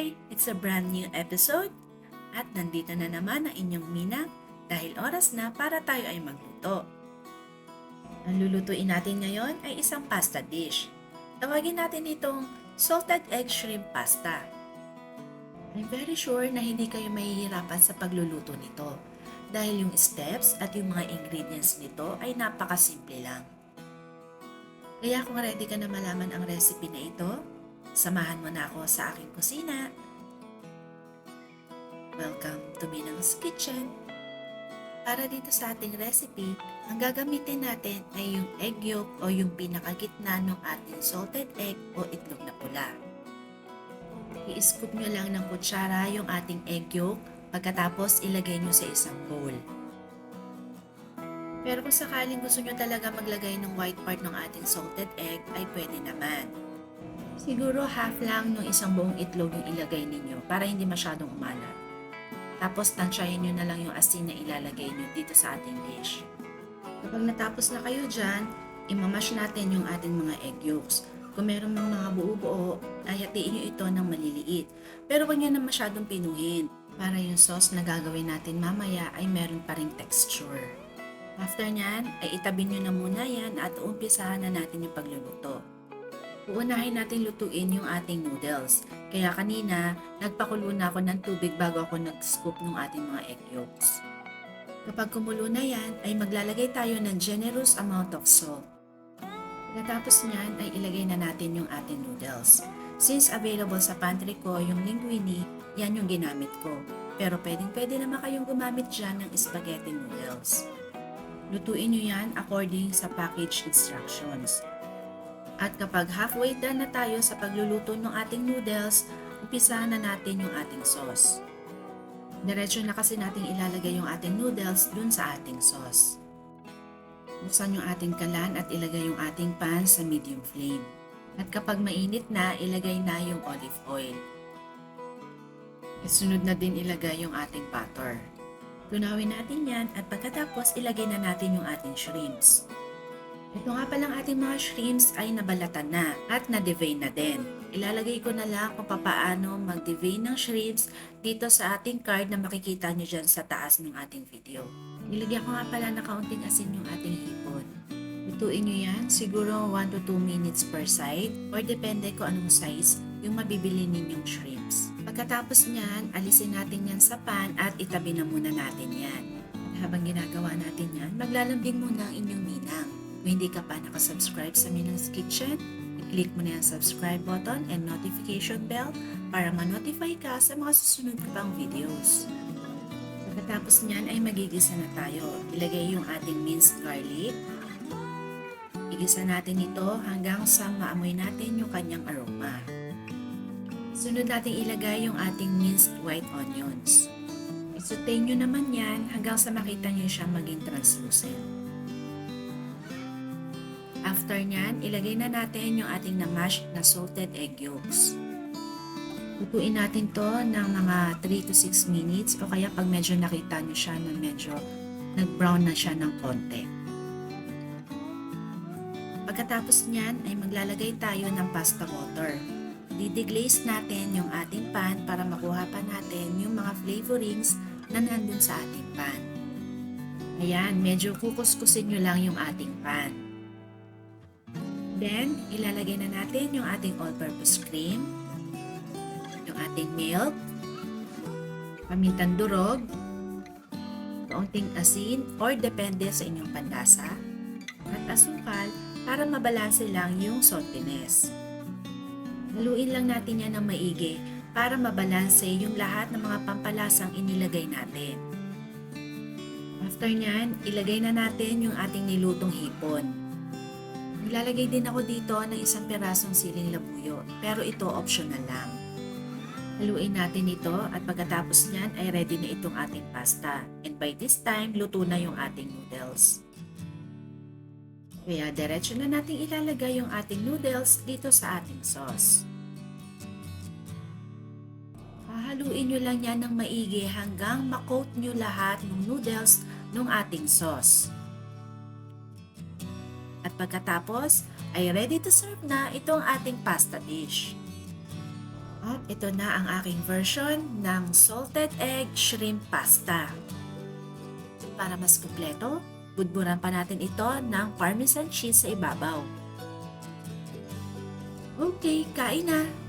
Hi! It's a brand new episode at nandito na naman ang inyong Mina dahil oras na para tayo ay magluto. Ang lulutuin natin ngayon ay isang pasta dish. Tawagin natin itong salted egg shrimp pasta. I'm very sure na hindi kayo mahihirapan sa pagluluto nito dahil yung steps at yung mga ingredients nito ay napakasimple lang. Kaya kung ready ka na malaman ang recipe na ito, samahan mo na ako sa aking kusina. Welcome to Minang's Kitchen! Para dito sa ating recipe, ang gagamitin natin ay yung egg yolk o yung pinakagitna ng ating salted egg o itlog na pula. I-scoop nyo lang ng kutsara yung ating egg yolk pagkatapos ilagay nyo sa isang bowl. Pero kung sakaling gusto nyo talaga maglagay ng white part ng ating salted egg ay pwede naman. Siguro half lang ng isang buong itlog yung ilagay ninyo para hindi masyadong umalat. Tapos tansyahin nyo na lang yung asin na ilalagay nyo dito sa ating dish. Kapag natapos na kayo dyan, imamash natin yung ating mga egg yolks. Kung meron mga buo-buo, ay hatiin nyo ito ng maliliit. Pero huwag nyo na masyadong pinuhin para yung sauce na gagawin natin mamaya ay meron pa ring texture. After nyan, ay itabi nyo na muna yan at umpisahan na natin yung pagluluto. Uunahin natin lutuin yung ating noodles. Kaya kanina, nagpakulo na ako ng tubig bago ako nag-scoop ng ating mga egg yolks. Kapag kumulo na yan, ay maglalagay tayo ng generous amount of salt. Pagkatapos nyan, ay ilagay na natin yung ating noodles. Since available sa pantry ko yung linguine, yan yung ginamit ko. Pero pwede naman kayong gumamit dyan ng spaghetti noodles. Lutuin nyo yan according sa package instructions. At kapag halfway done na tayo sa pagluluto ng ating noodles, umpisahan na natin yung ating sauce. Diretso na kasi natin ilalagay yung ating noodles dun sa ating sauce. Buksan yung ating kalan at ilagay yung ating pan sa medium flame. At kapag mainit na, ilagay na yung olive oil. At sunod na din ilagay yung ating butter. Tunawin natin yan at pagkatapos ilagay na natin yung ating shrimps. Ito nga palang ating mga shrimps ay nabalatan na at na-devein na din. Ilalagay ko na lang kung paano mag-devein ng shrimps dito sa ating card na makikita nyo dyan sa taas ng ating video. Nilagyan ko nga pala na kaunting asin yung ating hipon. Lutuin nyo yan siguro 1 to 2 minutes per side or depende kung anong size yung mabibili ninyong shrimps. Pagkatapos nyan, alisin natin yan sa pan at itabi na muna natin yan. At habang ginagawa natin yan, maglalambing muna ang inyong minang. Kung hindi ka pa nakasubscribe sa Minang's Kitchen, i-click mo na yung subscribe button and notification bell para ma-notify ka sa mga susunod ko pang videos. Pagkatapos nyan ay magigisa na tayo. Ilagay yung ating minced garlic. Igisa natin ito hanggang sa maamoy natin yung kanyang aroma. Sunod natin ilagay yung ating minced white onions. I-saute nyo naman yan hanggang sa makita nyo siyang maging translucent. After nyan, ilagay na natin yung ating na-mash na salted egg yolks. Lutuin natin to ng mga 3 to 6 minutes o kaya pag medyo nakita nyo siya na medyo nag-brown na siya ng konti. Pagkatapos nyan ay maglalagay tayo ng pasta water. Dideglaze natin yung ating pan para makuha pa natin yung mga flavorings na nandun sa ating pan. Ayan, medyo kukuskusin nyo lang yung ating pan. Then, ilalagay na natin yung ating all-purpose cream, yung ating milk, pamintang durog, kaunting asin or depende sa inyong panlasa, at asukal para mabalanse lang yung saltiness. Haluin lang natin yan ng maigi para mabalanse yung lahat ng mga pampalasang inilagay natin. After nyan, ilagay na natin yung ating nilutong hipon. Maglalagay din ako dito ng isang pirasong siling labuyo, pero ito optional lang. Haluin natin ito at pagkatapos nyan ay ready na itong ating pasta. And by this time, luto na yung ating noodles. Kaya diretso na natin ilalagay yung ating noodles dito sa ating sauce. Hahaluin nyo lang yan ng maigi hanggang makoat nyo lahat ng noodles ng ating sauce. At pagkatapos ay ready to serve na itong ating pasta dish. At ito na ang aking version ng salted egg shrimp pasta. Para mas kumpleto, budburan pa natin ito ng parmesan cheese sa ibabaw. Okay, kain na!